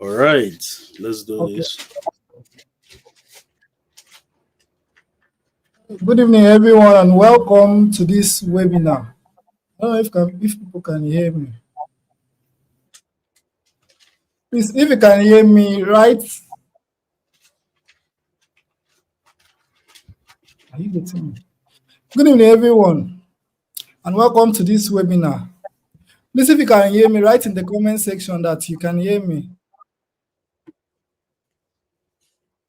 All right, let's do Okay. this. Good evening, everyone, and welcome to this webinar. I don't know if people can hear me. Please, if you can hear me, write. Are you getting me? Good evening, everyone, and welcome to this webinar. Please, if you can hear me, write in the comment section that you can hear me,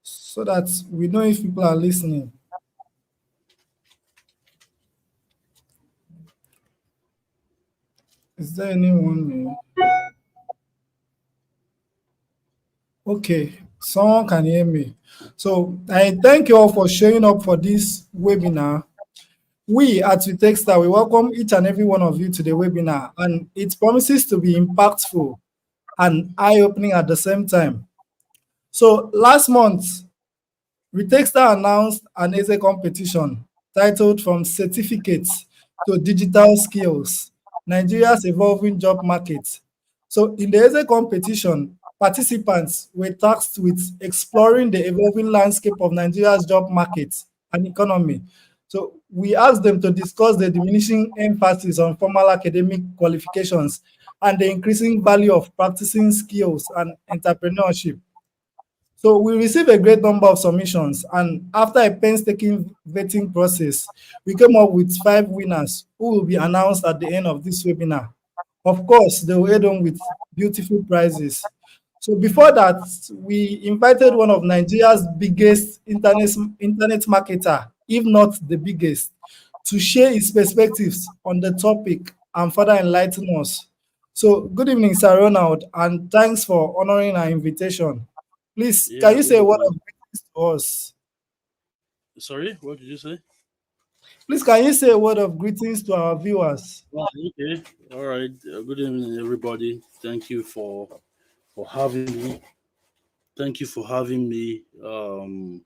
so that we know if people are listening. Is there anyone? Okay, someone can hear me. So I thank you all for showing up for this webinar. We at Vitexta, we welcome each and every one of you to the webinar, and it promises to be impactful and eye-opening at the same time. So last month, Vitexta announced an essay competition titled From Certificates to Digital Skills, Nigeria's Evolving Job Market. So in the essay competition, participants were tasked with exploring the evolving landscape of Nigeria's job market and economy. So we asked them to discuss the diminishing emphasis on formal academic qualifications and the increasing value of practicing skills and entrepreneurship. So we received a great number of submissions, and after a painstaking vetting process, we came up with 5 winners who will be announced at the end of this webinar. Of course, they will add on with beautiful prizes. So before that, we invited one of Nigeria's biggest internet marketer, if not the biggest, to share his perspectives on the topic and further enlighten us. So good evening, Sir Ronald, and thanks for honoring our invitation. Please, can Yeah, you good say a word evening. of greetings to us? Sorry, what did you say? Please, can you say a word of greetings to our viewers? Oh, okay. All right. Good evening, everybody. Thank you for having me. Thank you for having me. I'm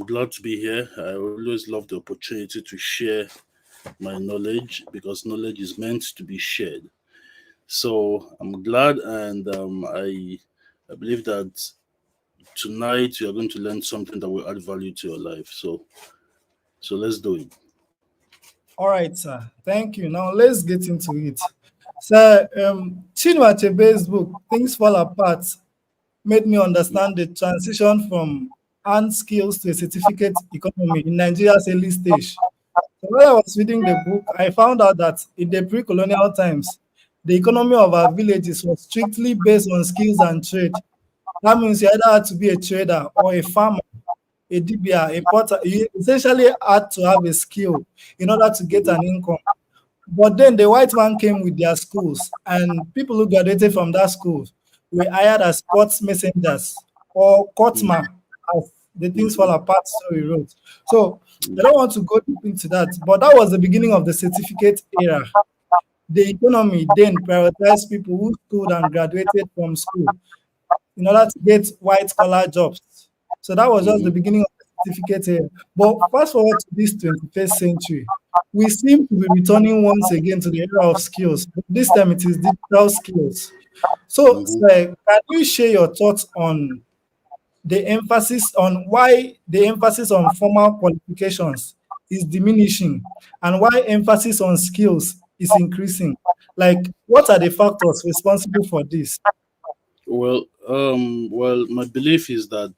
glad to be here. I always love the opportunity to share my knowledge because knowledge is meant to be shared. So I'm glad, and I believe that tonight you are going to learn something that will add value to your life. So let's do it. All right, sir. Thank you. Now let's get into it. Sir, Chinua Achebe's book, Things Fall Apart, made me understand the transition from earned skills to a certificate economy in Nigeria's early stage. So while I was reading the book, I found out that in the pre-colonial times, the economy of our villages was strictly based on skills and trade. That means you either had to be a trader or a farmer, a DBA, a potter. You essentially had to have a skill in order to get an income. But then the white man came with their schools, and people who graduated from that school were hired as sports messengers or Mhm. courtsmen, as the Things Fall Mhm. Apart story wrote. So I Mhm. don't want to go deep into that, but that was the beginning of the certificate era. The economy then prioritized people who schooled and graduated from school in order to get white collar jobs. So that was just the Mhm. beginning of the certificate here. But fast forward to this 21st century, we seem to be returning once again to the era of skills. But this time it is digital skills. So, Mhm. sir, can you share your thoughts on the emphasis on why the emphasis on formal qualifications is diminishing and why emphasis on skills is increasing? Like, what are the factors responsible for this? Well, my belief is that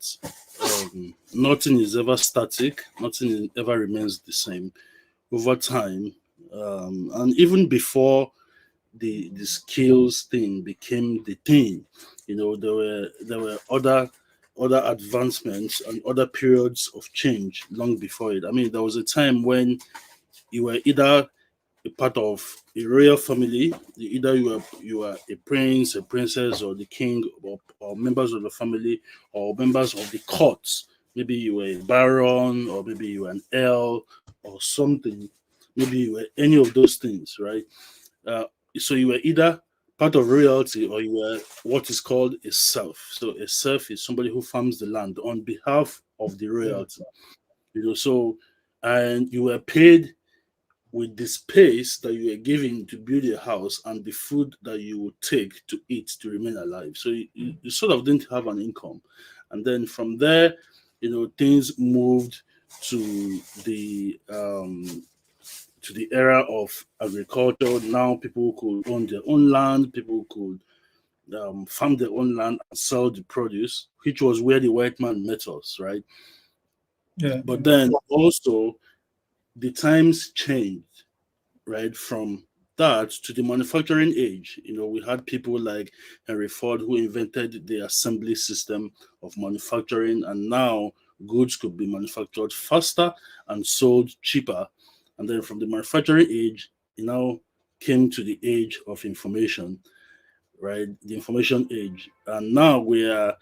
nothing is ever static. Nothing ever remains the same over time, and even before the skills thing became the thing, there were other advancements and other periods of change long before it. I mean, there was a time when you were either a part of a royal family. Either you are a prince, a princess, or the king, or members of the family, or members of the courts. Maybe you were a baron, or maybe you were an earl, or something. Maybe you were any of those things, right? Uh, so you were either part of royalty or you were what is called a serf. So a serf is somebody who farms the land on behalf of the royalty. So and you were paid with the space that you are given to build a house and the food that you would take to eat to remain alive. So you sort of didn't have an income. And then from there, things moved to the era of agriculture. Now people could own their own land, people could farm their own land and sell the produce, which was where the white man met us, right? Yeah. But then also the times changed, right? From that to the manufacturing age. We had people like Henry Ford who invented the assembly system of manufacturing, and now goods could be manufactured faster and sold cheaper. And then from the manufacturing age, it now came to the age of information, right? The information age. And now we are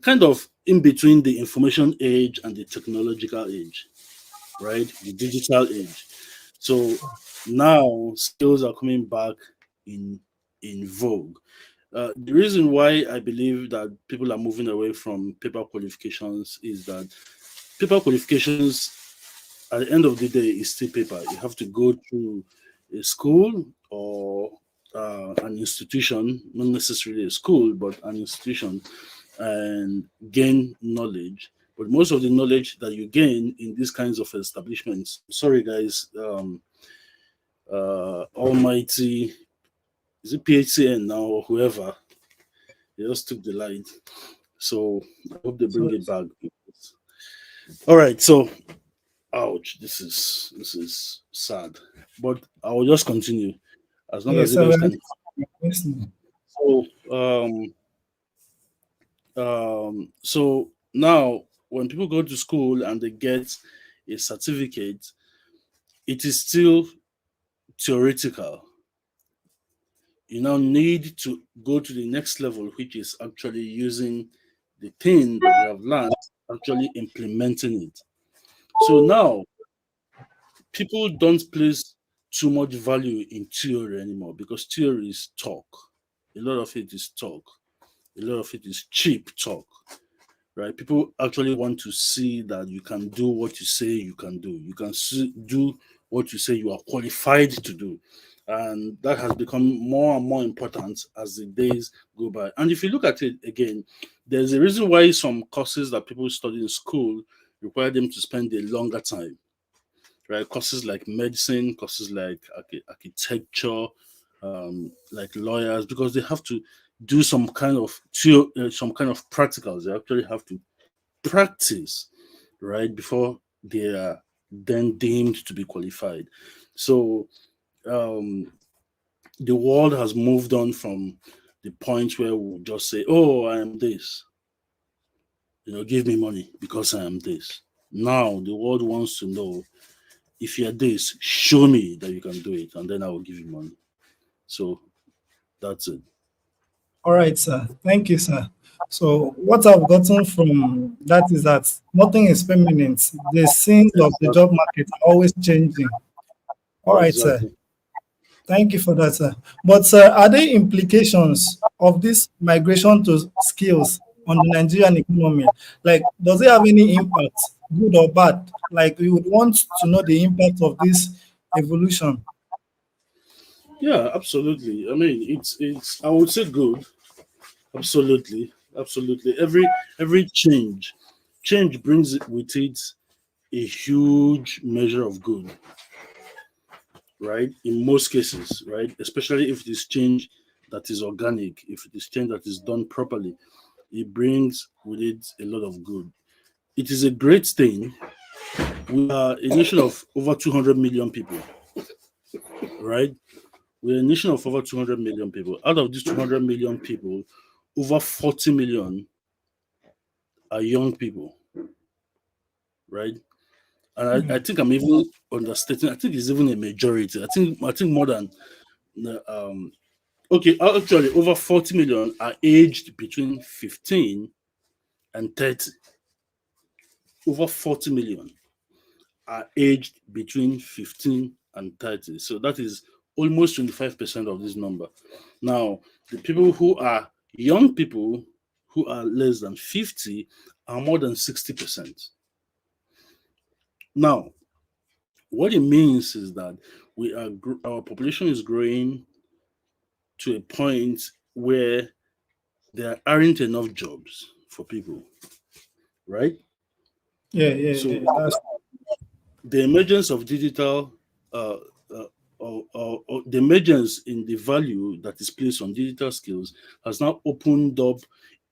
kind of in between the information age and the technological age, right? The digital age. So now skills are coming back in vogue. The reason why I believe that people are moving away from paper qualifications is that paper qualifications at the end of the day is still paper. You have to go through a school or an institution, not necessarily a school, but an institution, and gain knowledge. But most of the knowledge that you gain in these kinds of establishments, sorry guys, almighty, is it PHCN now or whoever, they just took the light. So I hope they bring it back. All right, so ouch, this is sad. But I will just continue as long as Yes, you guys can. listening. So now when people go to school and they get a certificate, it is still theoretical. You now need to go to the next level, which is actually using the thing that you have learned, actually implementing it. So now people don't place too much value in theory anymore because theory is talk. A lot of it is talk. A lot of it is cheap talk, right? People actually want to see that you can do what you say you can do. You can do what you say you are qualified to do. And that has become more and more important as the days go by. And if you look at it again, there's a reason why some courses that people study in school require them to spend a longer time, right? Courses like medicine, courses like architecture, like lawyers, because they have to do some kind of practicals. They actually have to practice, right, before they are then deemed to be qualified. So the world has moved on from the point where we just say, "Oh, I am this," give me money because I am this. Now the world wants to know, if you're this, show me that you can do it, and then I will give you money. So that's it. All right, sir. Thank you, sir. So what I've gotten from that is that nothing is permanent. The scenes of the job market are always changing. All right, sir. Exactly. Thank you for that, sir. But sir, are there implications of this migration to skills on the Nigerian economy? Like, does it have any impact, good or bad? Like, we would want to know the impact of this evolution. Yeah, absolutely. I mean, it's I would say good. Absolutely, absolutely. Every change brings it with it a huge measure of good, right? In most cases, right? Especially if it is change that is organic, if it is change that is done properly, it brings with it a lot of good. It is a great thing. We are a nation of over 200 million people, right? We're a nation of over 200 million people. Out of these 200 million people, over 40 million are young people, right? And I think I'm even understating. I think it's even a majority. I think more than okay. Actually, over 40 million are aged between 15 and 30. Over 40 million are aged between 15 and 30. So that is almost 25% of this number. Now, the people who are young people who are less than 50 are more than 60%. Now, what it means is that our population is growing to a point where there aren't enough jobs for people, right? So That's the emergence of digital, uh, uh, or the emergence in the value that is placed on digital skills has now opened up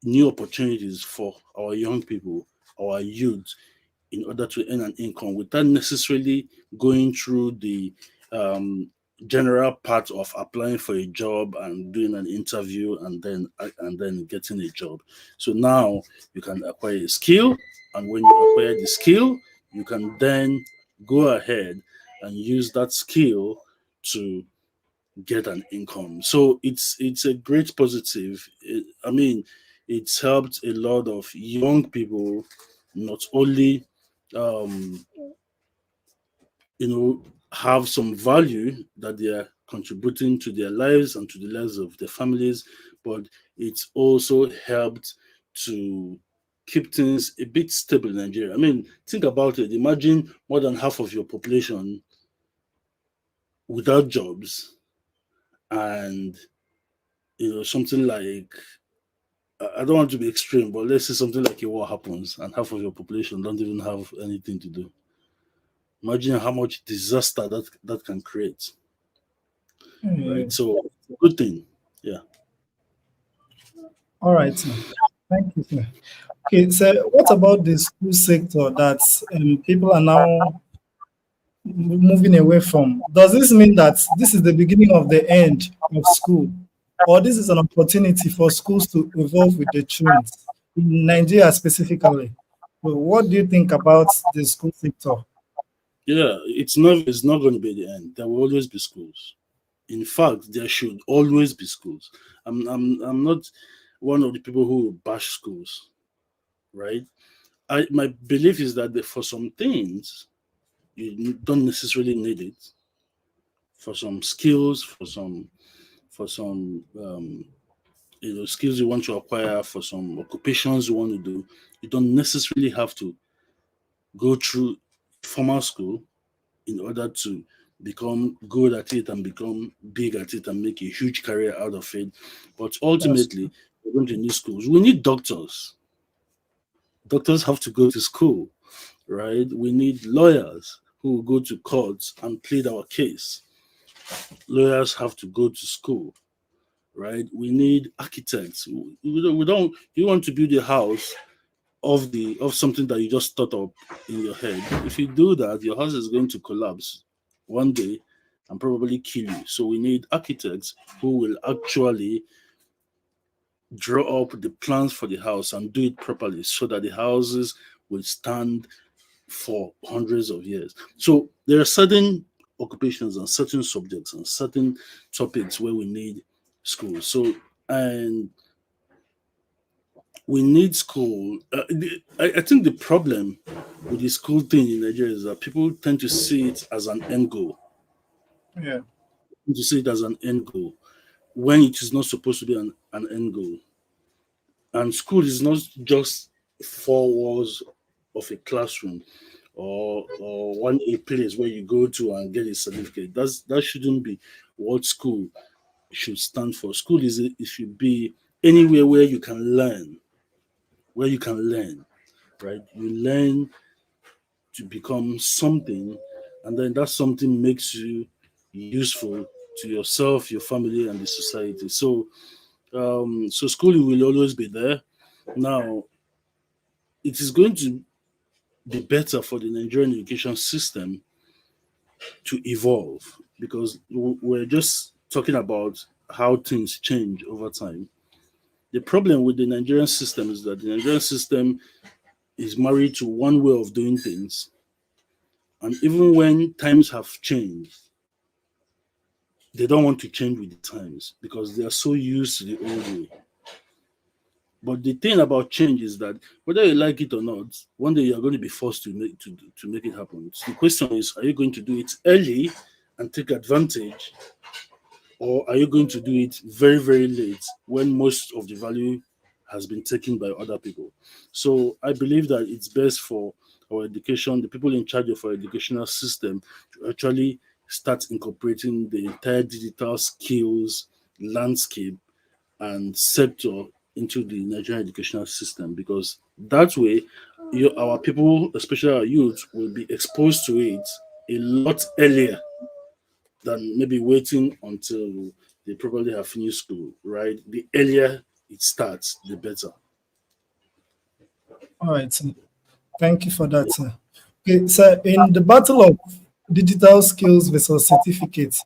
new opportunities for our young people, our youth, in order to earn an income without necessarily going through the um, general part of applying for a job and doing an interview and then getting a job. So now you can acquire a skill, and when you acquire the skill, you can then go ahead and use that skill to get an income. So it's a great positive. I mean, it's helped a lot of young people not only um, have some value that they are contributing to their lives and to the lives of their families, but it's also helped to keep things a bit stable in Nigeria. I mean, think about it. Imagine more than half of your population without jobs, and something like, I don't want to be extreme, but let's say something like a war happens and half of your population don't even have anything to do. Imagine how much disaster that can create, yeah. right? So, good thing. Yeah. All right, sir. Thank you, sir. Okay, so what about the school sector that people are now moving away from? Does this mean that this is the beginning of the end of school, or this is an opportunity for schools to evolve with the trends in Nigeria specifically? So what do you think about the school sector? Yeah, it's not going to be the end. There will always be schools. In fact, there should always be schools. I'm not one of the people who bash schools, right? My belief is that for some things you don't necessarily need it. For some skills, for some skills you want to acquire, for some occupations you want to do, you don't necessarily have to go through formal school in order to become good at it and become big at it and make a huge career out of it. But That's ultimately, we're going to need schools. We need doctors. Doctors have to go to school, right? We need lawyers who will go to courts and plead our case. Lawyers have to go to school, right? We need architects. We don't you want to build a house of something that you just thought up in your head. If you do that, your house is going to collapse one day and probably kill you. So we need architects who will actually draw up the plans for the house and do it properly so that the houses will stand for hundreds of years. So there are certain occupations and certain subjects and certain topics where we need schools. So, and we need school. I think the problem with the school thing in Nigeria is that people tend to see it as an end goal. yeah. To see it as an end goal when it is not supposed to be an end goal. And school is not just four walls of a classroom or one a place where you go to and get a certificate. That shouldn't be what school should stand for. School it should be anywhere where you can learn, right? You learn to become something, and then that something makes you useful to yourself, your family, and the society. So schooling will always be there. Now, it is going to be better for the Nigerian education system to evolve because we're just talking about how things change over time. The problem with the Nigerian system is that the Nigerian system is married to one way of doing things. And even when times have changed, they don't want to change with the times because they are so used to the old way. But the thing about change is that whether you like it or not, one day you are going to be forced to make it happen. So the question is, are you going to do it early and take advantage, or are you going to do it very, very late when most of the value has been taken by other people? So I believe that it's best for our education, the people in charge of our educational system, to actually start incorporating the entire digital skills landscape and sector into the Nigerian educational system, because that way our people, especially our youth, will be exposed to it a lot earlier than maybe waiting until they probably have finished school, right? The earlier it starts, the better. All right, sir. Thank you for that, sir. Okay, so in the battle of digital skills versus certificates,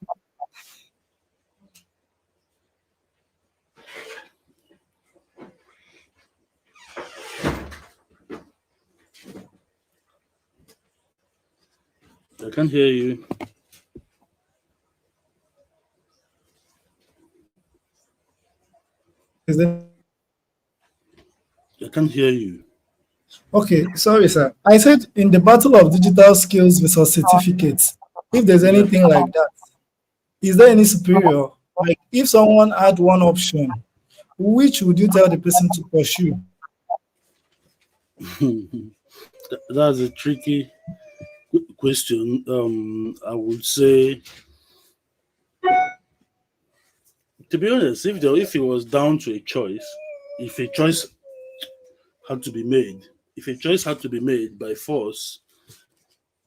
I can't hear you. is there? I can't hear you. Okay, sorry, sir. I said in the battle of digital skills versus certificates, if there's Yeah. anything like that, is there any superior? Like if someone had one option, which would you tell the person to pursue? That's a tricky question. I would say, to be honest, if it was down to a choice, if a choice had to be made, if a choice had to be made by force,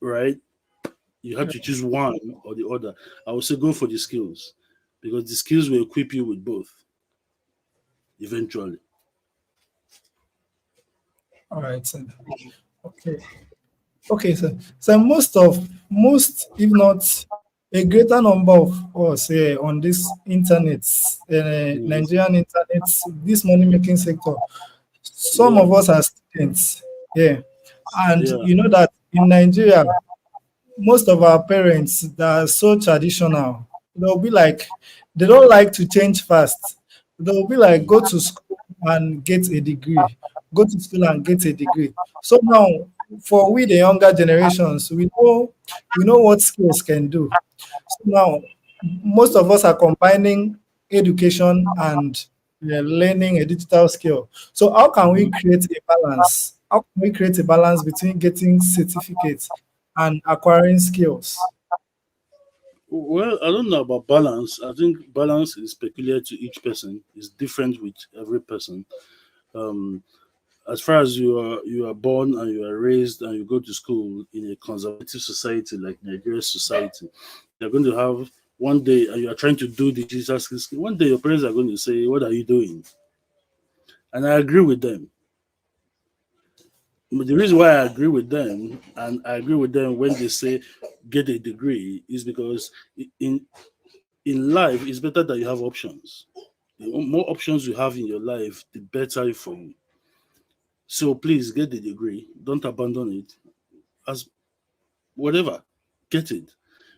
right? You had to choose one or the other. I would say go for the skills, because the skills will equip you with both eventually. All right, sir. Okay. Okay, sir. So most, if not a greater number of us here on this internet, Mm. Nigerian internet, this money making sector, some Yeah, of us are students. Yeah. And yeah. you know that in Nigeria, most of our parents that are so traditional, they'll be like, they don't like to change fast. They'll be like, go to school and get a degree, go to school and get a degree. So now, for we the younger generations, we know what skills can do. So now, most of us are combining education and learning a digital skill. So how can we Mhm. create a balance? How can we create a balance between getting certificates and acquiring skills? Well, I don't know about balance. I think balance is peculiar to each person. It's different with every person. Um, as far as you are born and you are raised and you go to school in a conservative society like Nigerian society, you're going to have one day, and you are trying to do the digital skills. One day, your parents are going to say, "What are you doing?" And I agree with them. But the reason why I agree with them, and I agree with them when they say get a degree, is because in life it's better that you have options. The more options you have in your life, the better for you. So please get the degree. Don't abandon it. As whatever, get it,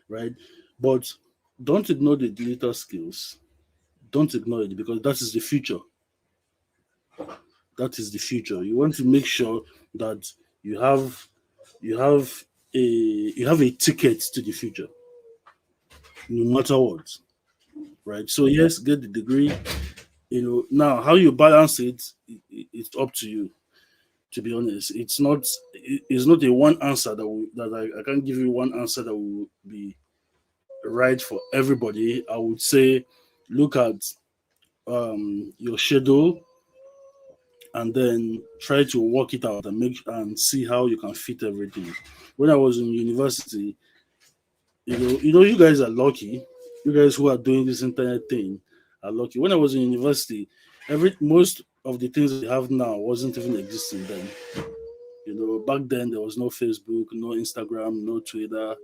right? But don't ignore the digital skills. Don't ignore it, because that is the future. That is the future. You want to make sure that you have you have a ticket to the future, no matter what, right? So yes, get the degree. Now how you balance it, it's up to you. To be honest, it's not a one answer I can't give you one answer that will be right for everybody. I would say look at your schedule, and then try to work it out and see how you can fit everything. When I was in university, you guys are lucky. You guys who are doing this internet thing are lucky. When I was in university, every most of the things we have now wasn't even existing then. Back then there was no Facebook, no Instagram, no Twitter,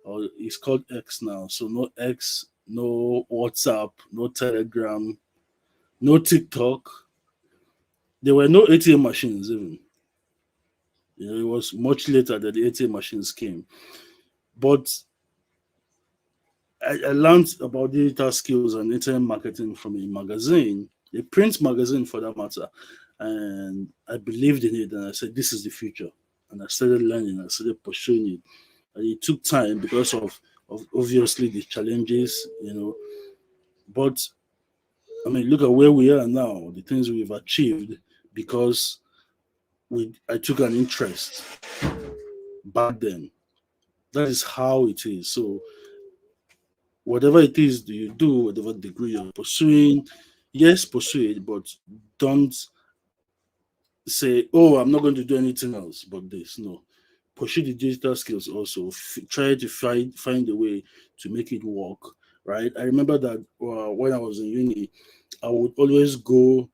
or it's called X now. So no X, no WhatsApp, no Telegram, no TikTok. There were no ATM machines even. It was much later that the ATM machines came. But I learned about digital skills and internet marketing from a magazine, a print magazine for that matter. And I believed in it, and I said, this is the future. And I started learning, I started pursuing it. And it took time because of obviously the challenges, But I mean, look at where we are now, the things we've achieved because I took an interest back then. That is how it is. So Whatever it is that you do, whatever degree you're pursuing, yes, pursue it, but don't say, "Oh, I'm not going to do anything else but this." No, pursue the digital skills also. Try to find a way to make it work. Right. I remember that when I was in uni, I would always go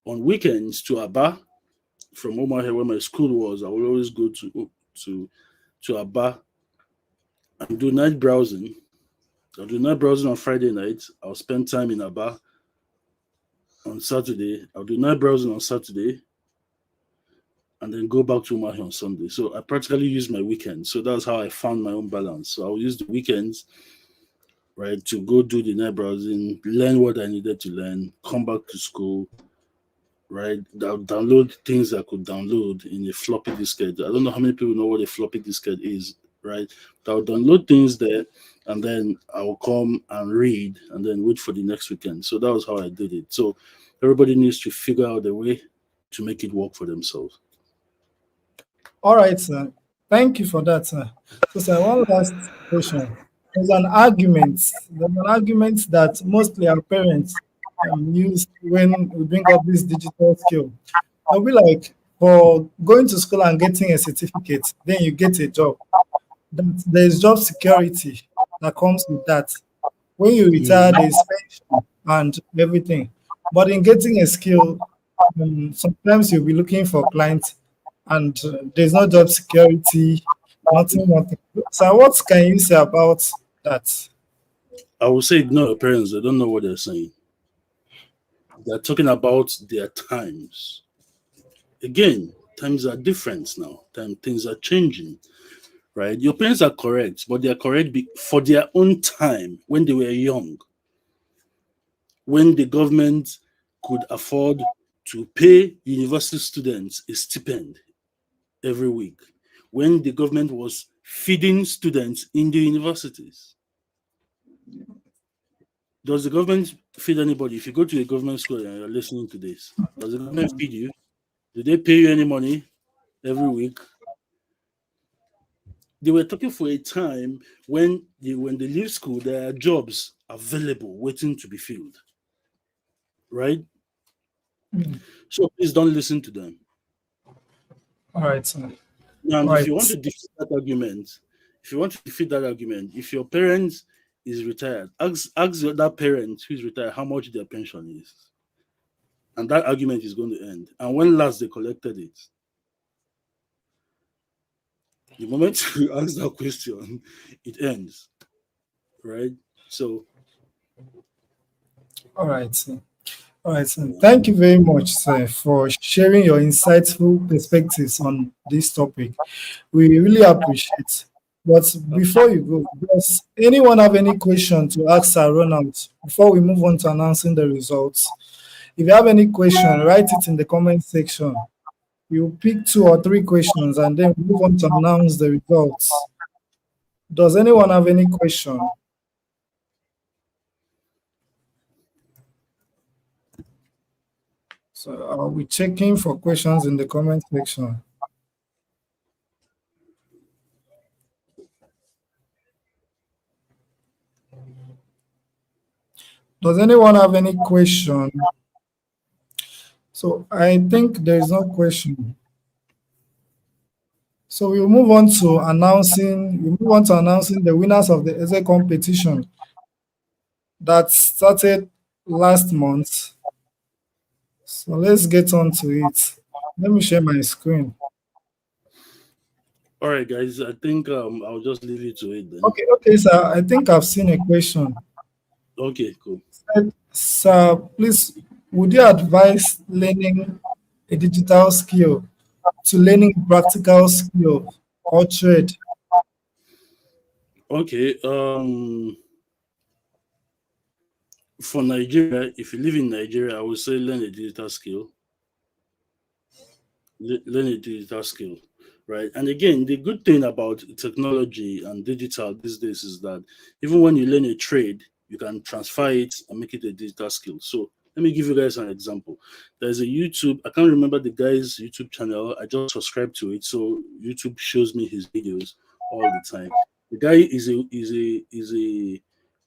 on weekends to Aba from Omaha, where my school was. I would always go to to Aba and do night browsing. I'll do night browsing on Friday night. I'll spend time in Aba on Saturday. I'll do night browsing on Saturday and then go back to Umahi on Sunday. So I practically use my weekends. So that's how I found my own balance. So I'll use the weekends, right, to go do the night browsing, learn what I needed to learn, come back to school, right? I'll download things I could download in a floppy diskette. I don't know how many people know what a floppy diskette is, right? But I'll download things there and then I'll come and read and then wait for the next weekend. So that was how I did it. So everybody needs to figure out a way to make it work for themselves. All right, sir. Thank you for that, sir. So, sir, one last question. There's an argument that mostly our parents use when we bring up this digital skill. They'll be like, for going to school and getting a certificate, then you get a job. That there's job security that comes with that. When you retire, Mhm. there's pension and everything. But in getting a skill, sometimes you'll be looking for clients and there's no job security, nothing. So, what can you say about that? I would say ignore your parents. They don't know what they're saying. They're talking about their times. Again, times are different now. Things are changing, right? Your parents are correct, but they are correct for their own time when they were young, when the government could afford to pay university students a stipend every week, when the government was feeding students in the universities. Does the government feed anybody? If you go to a government school and you're listening to this, does the government feed you? Do they pay you any money every week? They were talking for a time when they leave school, there are jobs available waiting to be filled, right? Mm. So please don't listen to them. All right, sir. Now, All if you want right. to defeat that argument, if your parent is retired, ask that parent who is retired how much their pension is, and that argument is going to end. And when last they collected it, the moment you ask that question, it ends, right? So, All right, sir. All right, sir. yeah. Thank you very much, sir, for sharing your insightful perspectives on this topic. We really appreciate. But before you go, does anyone have any question to ask Sir Ronald before we move on to announcing the results? If you have any question, write it in the comment section. We'll pick 2 or 3 questions and then move on to announce the results. Does anyone have any question? So I'll be checking for questions in the comment section. Does anyone have any question? So I think there is no question. So we move on to announcing the winners of the essay competition that started last month. So let's get on to it. Let me share my screen. All right, guys. I think I'll just leave you to it then. Okay, sir. I think I've seen a question. Okay, cool. Sir, please, would you advise learning a digital skill to learning a practical skill or trade? Okay. For Nigeria, if you live in Nigeria, I would say learn a digital skill. Learn a digital skill, right? And again, the good thing about technology and digital these days is that even when you learn a trade, you can transfer it and make it a digital skill. So let me give you guys an example. There's a YouTube, I can't remember the guy's YouTube channel. I just subscribe to it, so YouTube shows me his videos all the time. The guy is a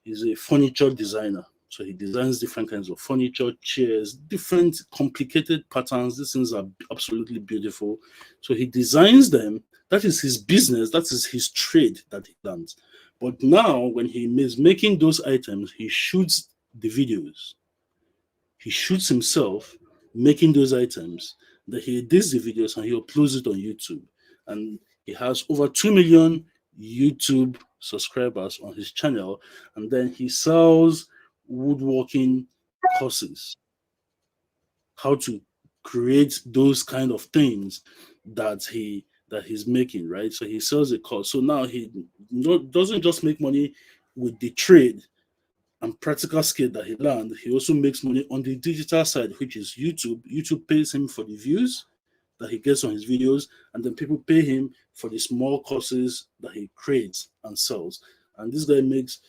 He's a furniture designer. So he designs different kinds of furniture, chairs, different complicated patterns. These things are absolutely beautiful. So he designs them. That is his business. That is his trade that he learns. But now, when he is making those items, he shoots the videos. He shoots himself making those items. That he edits the videos and he uploads it on YouTube. And he has over 2 million YouTube subscribers on his channel. And then he sells woodworking courses, how to create those kind of things that he's making, right? So he sells a course. So now he doesn't just make money with the trade and practical skill that he learned. He also makes money on the digital side, which is YouTube. YouTube pays him for the views that he gets on his videos, and then people pay him for the small courses that he creates and sells. And this guy makes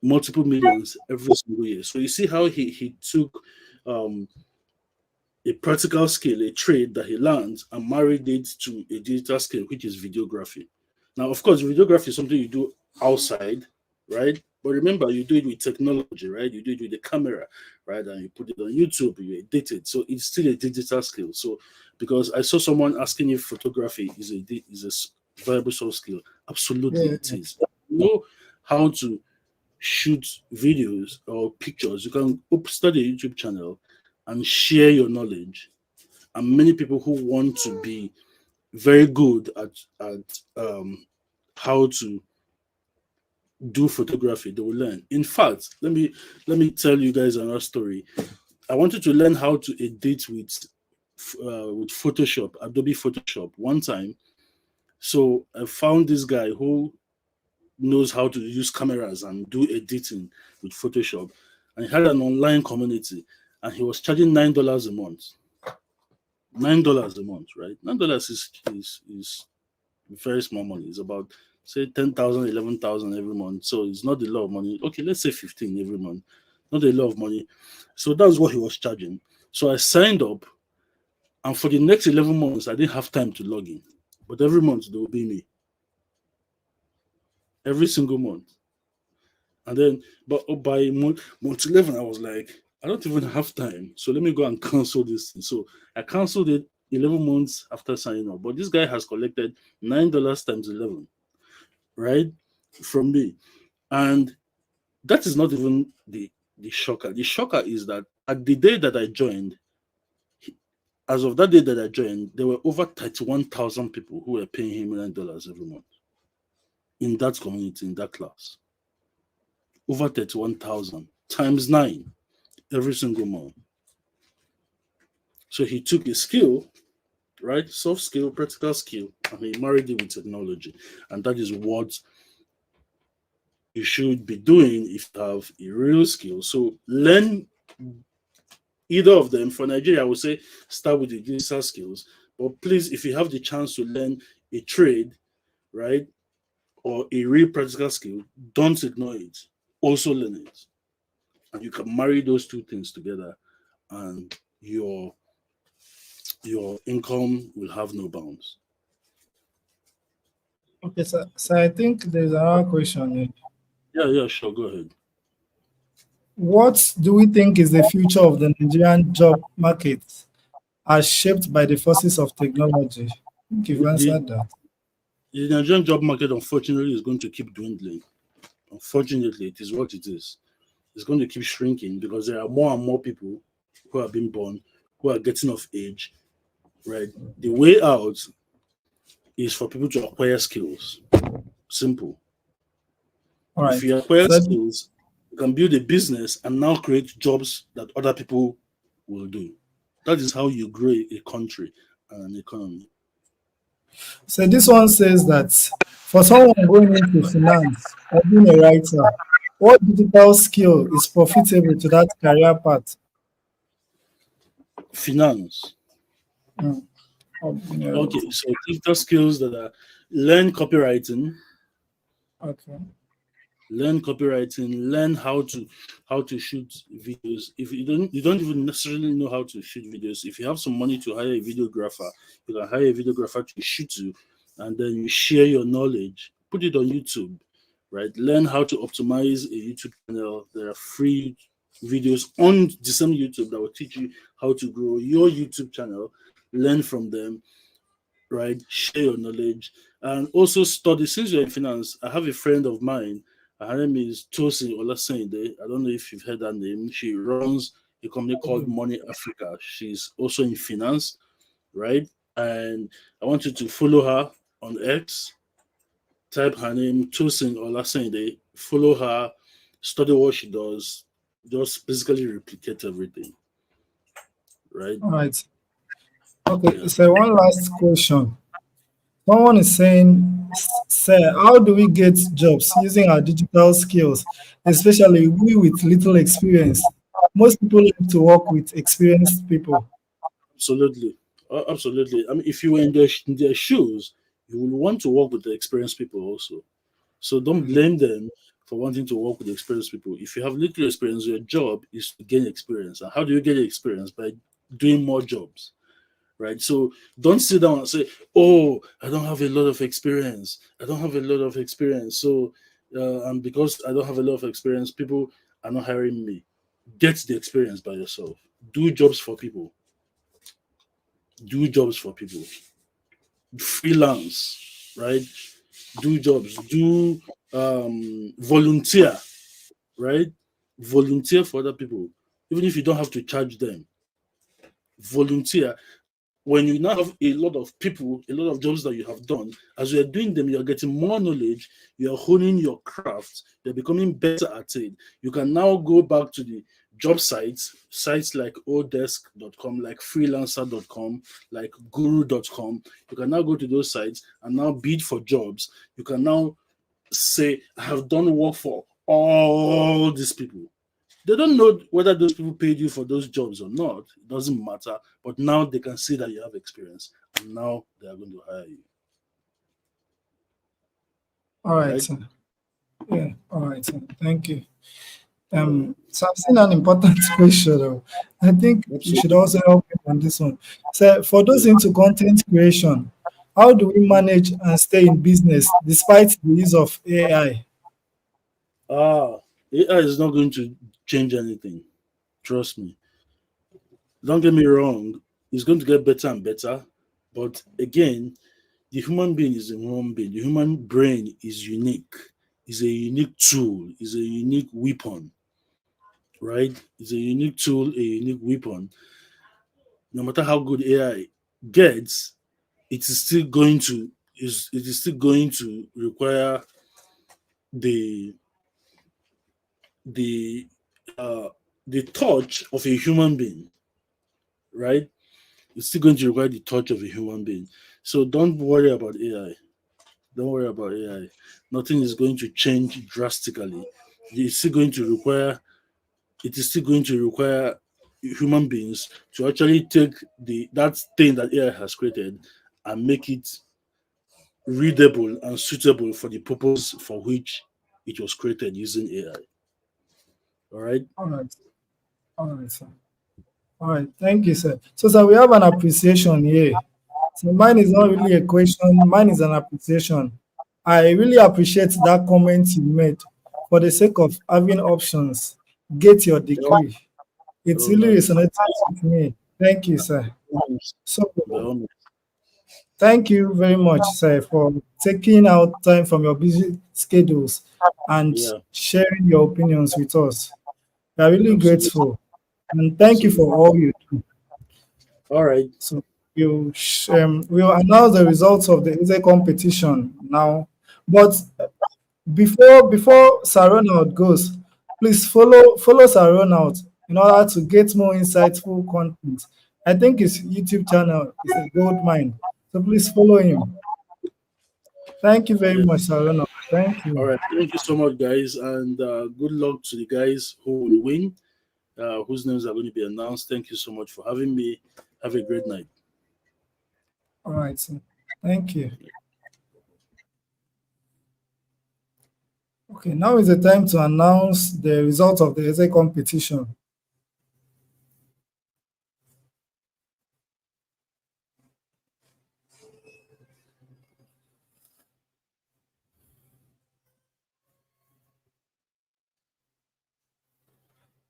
multiple millions every single year. So you see how he took a practical skill, a trade that he learned, and married it to a digital skill, which is videography. Now, of course, videography is something you do outside, right? But remember, you do it with technology, right? You do it with the camera, right? And you put it on YouTube, you edit it. So it's still a digital skill. So because I saw someone asking if photography is a viable soft skill. Absolutely, Yeah. it is. You know how to shoot videos or pictures. You can start a YouTube channel and share your knowledge. And many people who want to be very good at how to do photography, they will learn. In fact, let me tell you guys another story. I wanted to learn how to edit with Photoshop, Adobe Photoshop, one time. So I found this guy who knows how to use cameras and do editing with Photoshop, and he had an online community, and he was charging $9 a month. $9 a month, right? $9 is very small money. It's about, say, 10,000, 11,000 every month. So it's not a lot of money. Okay, let's say 15 every month. Not a lot of money. So that's what he was charging. So I signed up, and for the next 11 months, I didn't have time to log in. But every month they will be me. Every single month. And then, but by month 11, I was like, I don't even have time. So let me go and cancel this thing. So I canceled it 11 months after signing up. But this guy has collected $9 times 11, right? From me. And that is not even the shocker. The shocker is that at the day that I joined, as of that day that I joined, there were over 31,000 people who were paying him $9 every month in that community, in that class. Over 31,000 times 9 every single month. So he took a skill, right? Soft skill, practical skill, and he married it with technology. And that is what you should be doing if you have a real skill. So learn either of them. For Nigeria, I would say start with the digital skills. But please, if you have the chance to learn a trade, right, or a real practical skill, don't ignore it. Also learn it. And you can marry those two things together, and your income will have no bounds. Okay, so I think there's another question here. Yeah, sure. Go ahead. What do we think is the future of the Nigerian job market as shaped by the forces of technology? I think you've answered that. The Nigerian job market, unfortunately, is going to keep dwindling. Unfortunately, it is what it is. It's going to keep shrinking because there are more and more people who are being born, who are getting of age, right? The way out is for people to acquire skills. Simple. All right. If you acquire So, skills, you can build a business and now create jobs that other people will do. That is how you grow a country and an economy. so this one says that for someone going into finance or being a writer, what digital skill is profitable to that career path? Finance. Or being a Okay, writer. so digital skills that are learn copywriting, Okay. learn how to shoot videos. If you don't even necessarily know how to shoot videos, if you have some money to hire a videographer, you can hire a videographer to shoot you, and then you share your knowledge, put it on YouTube, right? Learn how to optimize a YouTube channel. There are free videos on the same YouTube that will teach you how to grow your YouTube channel. Learn from them, right? Share your knowledge and also study. Since you're in finance, I have a friend of mine. Her name is Tosin Olasende. I don't know if you've heard that name. She runs a company called Money Africa. She's also in finance, right? And I want you to follow her on X. Type her name, Tosin Olasende. Follow her, study what she does. Just basically replicate everything, right? All right. Okay, Yeah. so one last question. Someone is saying, sir, how do we get jobs using our digital skills, especially we with little experience? Most people like to work with experienced people. Absolutely. Absolutely. I mean, if you were in their shoes, you will want to work with the experienced people also. So don't blame them for wanting to work with experienced people. If you have little experience, your job is to gain experience. And how do you get experience? By doing more jobs, right? So don't sit down and say, "Oh, I don't have a lot of experience. I don't have a lot of experience." So, and because I don't have a lot of experience, people are not hiring me. Get the experience by yourself. Do jobs for people. Do jobs for people. Freelance, right? Do jobs. Do volunteer, right? Volunteer for other people, even if you don't have to charge them. Volunteer. When you now have a lot of people, a lot of jobs that you have done, as you are doing them, you are getting more knowledge, you are honing your craft, you're becoming better at it. You can now go back to the job sites like odesk.com, like freelancer.com, like guru.com. You can now go to those sites and now bid for jobs. You can now say, I have done work for all these people. They don't know whether those people paid you for those jobs or not. It doesn't matter. But now they can see that you have experience, and now they are going to hire you. All right, Right? sir. Yeah, all right, sir. Thank you. Yeah. So I've seen an important question. Though. I think you should Absolutely. also help me on this one. So for those Yeah. into content creation, how do we manage and stay in business despite the use of AI? Ah, AI is not going to change anything. Trust me. Don't get me wrong. It's going to get better and better. But again, the human being is a human being. The human brain is unique. Is a unique tool. Is a unique weapon. Right? It's a unique tool. A unique weapon. No matter how good AI gets, it is still going to require the the uh the touch of a human being, right? It's still going to require the touch of a human being. So don't worry about AI. Don't worry about AI. Nothing is going to change drastically. It's still going to require it is still going to require human beings to actually take the that thing that AI has created and make it readable and suitable for the purpose for which it was created using AI. All right. All right, all right, sir. All right, thank you, sir. So, sir, we have an appreciation here. So, mine is not really a question, mine is an appreciation. I really appreciate that comment you made. For the sake of having options, get your Oh, degree. It oh really nice. resonates with me. Thank you, sir. Nice. So, By all means. thank you very much, sir, for taking out time from your busy schedules and Yeah, sharing your opinions with us. We are really absolutely. grateful. And thank you for Absolutely. all you do. All right. So we'll announce the results of the essay competition now. But before Sir Ronald goes, please follow Sir Ronald in order to get more insightful content. I think his YouTube channel is a gold mine. So please follow him. Thank you very Yeah. much, Sir Ronald. Thank All you. right. Thank you so much, guys, and good luck to the guys who will win, whose names are going to be announced. Thank you so much for having me. Have a great night. All right, sir. Thank you. Okay, now is the time to announce the results of the essay competition.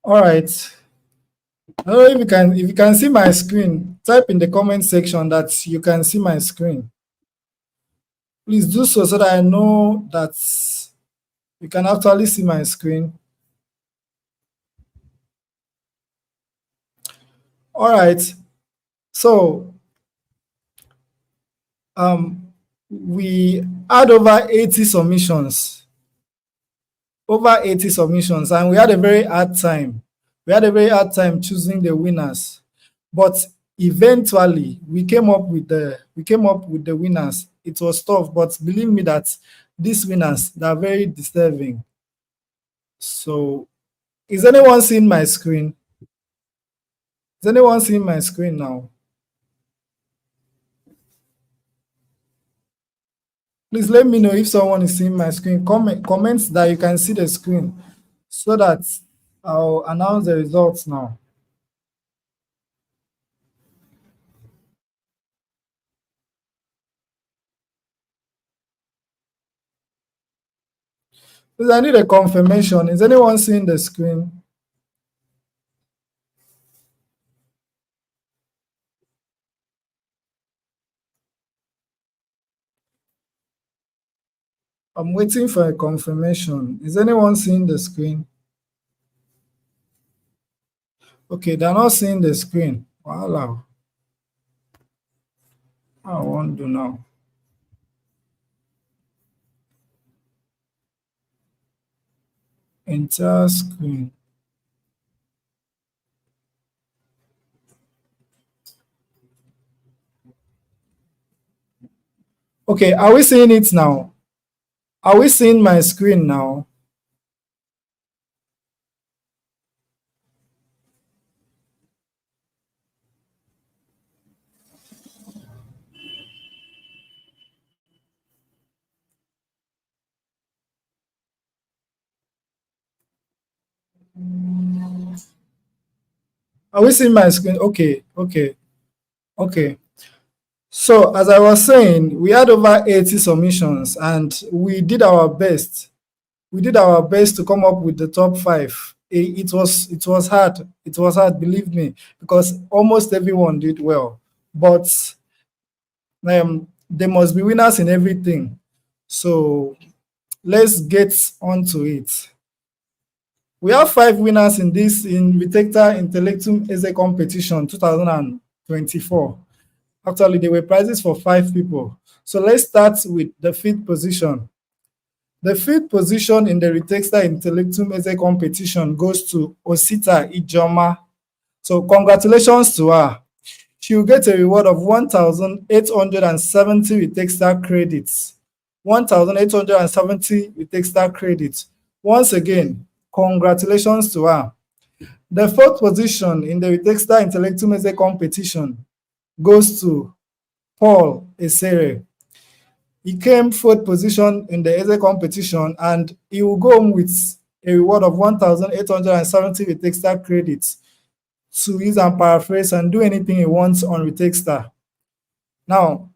All right. I don't know if you can see my screen. Type in the comment section that you can see my screen. Please do so that I know that you can actually see my screen. All right. So we had over 80 submissions. Over 80 submissions, and we had a very hard time. We had a very hard time choosing the winners. But eventually we came up with the winners. It was tough, but believe me that these winners, they are very deserving. So is anyone seeing my screen? Is anyone seeing my screen now? Please let me know if someone is seeing my screen. Comments that you can see the screen so that I'll announce the results now. Please, I need a confirmation. Is anyone seeing the screen? I'm waiting for a confirmation. Is anyone seeing the screen? Okay, they're not seeing the screen. Wow. I won't do now. Entire screen. Okay, are we seeing it now? Are we seeing my screen now? Are we seeing my screen? Okay. So as I was saying, we had over 80 submissions and we did our best. We did our best to come up with the top five. It was hard. It was hard, believe me, because almost everyone did well. But there must be winners in everything. So let's get on to it. We have 5 winners in this in Vitecta Intellectum Eze competition 2024. Actually, there were prizes for 5 people. So let's start with the 5th position. The 5th position in the Retexta Intellectum Eze competition goes to Osita Ijoma. So congratulations to her. She will get a reward of 1,870 Retexta credits. 1,870 Retexta credits. Once again, congratulations to her. The 4th position in the Retexta Intellectum Eze competition goes to Paul Esere. He came 4th position in the Eze competition and he will go home with a reward of 1,870 Retexta credits to use and paraphrase and do anything he wants on Retexta. Now,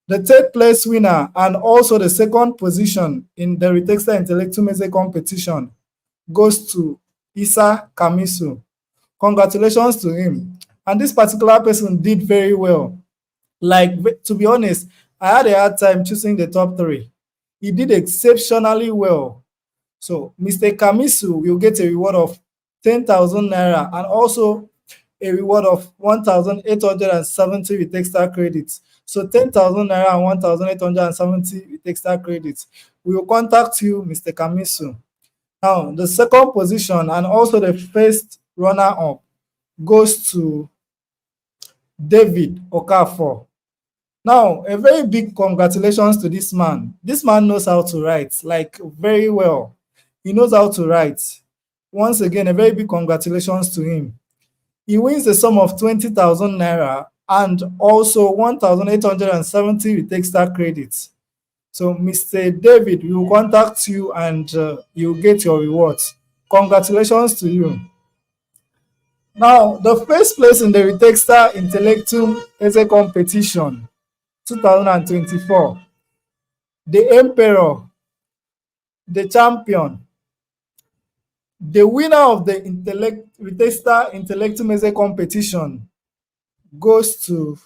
the 3rd place winner and also the 2nd position in the Retexta Intellectum Eze competition goes to Isa Kamisu. Congratulations to him. And this particular person did very well. Like, to be honest, I had a hard time choosing the top 3. He did exceptionally well. So Mr. Kamisu will get a reward of 10,000 naira and also a reward of 1,870 with extra credits. So 10,000 naira and 1,870 with extra credits. We will contact you, Mr. Kamisu. Now, the 2nd position and also the 1st runner-up goes to David Okafor. Now, a very big congratulations to this man. This man knows how to write, like very well. He knows how to write. Once again, a very big congratulations to him. He wins the sum of 20,000 naira and also 1,870 with extra credits. So, Mr. David, we will contact you and you'll get your rewards. Congratulations to you. Now, the 1st place in the Retexta Intellectum Eze competition 2024, the Emperor, the champion, The winner of the Retexta Intellectumese competition goes to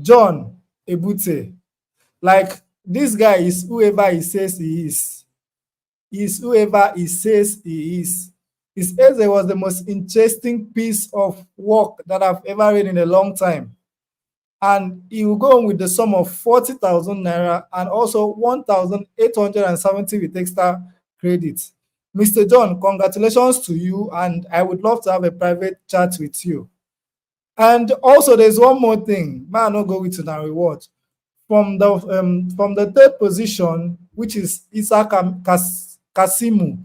John Ebute. Like, this guy is whoever he says he is. Is whoever he says he is. His essay was the most interesting piece of work that I've ever read in a long time. And he will go on with the sum of 40,000 naira and also 1,870 with extra credits. Mr. John, congratulations to you, and I would love to have a private chat with you. And also, there's one more thing. Man, not go with the reward from the third position, which is Isa Kasimu.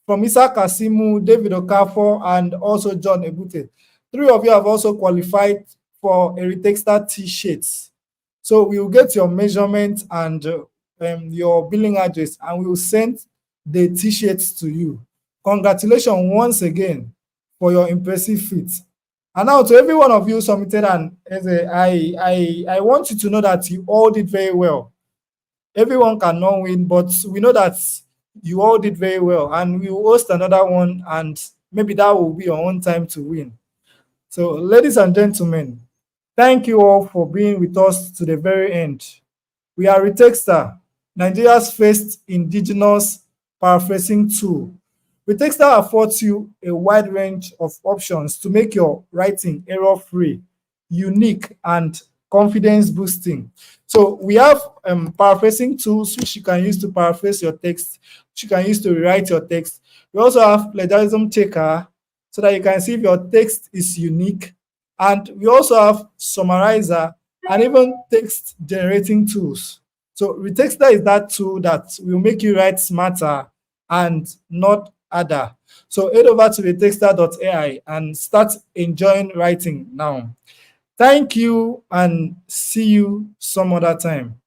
From Isa Kasimu, David Okafor, and also John Ebute. 3 of you have also qualified for a Retexta t-shirts. So we will get your measurement and your billing address, and we will send the t-shirts to you. Congratulations once again for your impressive feat. And now, to every one of you submitted an essay, I want you to know that you all did very well. Everyone cannot win, but we know that you all did very well, and we will host another one, and maybe that will be your own time to win. So, ladies and gentlemen, thank you all for being with us to the very end. We are Retexta, Nigeria's first indigenous paraphrasing tool. Retexta affords you a wide range of options to make your writing error-free, unique, and confidence boosting. So we have paraphrasing tools which you can use to paraphrase your text, which you can use to rewrite your text. We also have plagiarism checker so that you can see if your text is unique. And we also have summarizer and even text generating tools. So Retexta is that tool that will make you write smarter and not harder. So head over to retexta.ai and start enjoying writing now. Thank you, and see you some other time.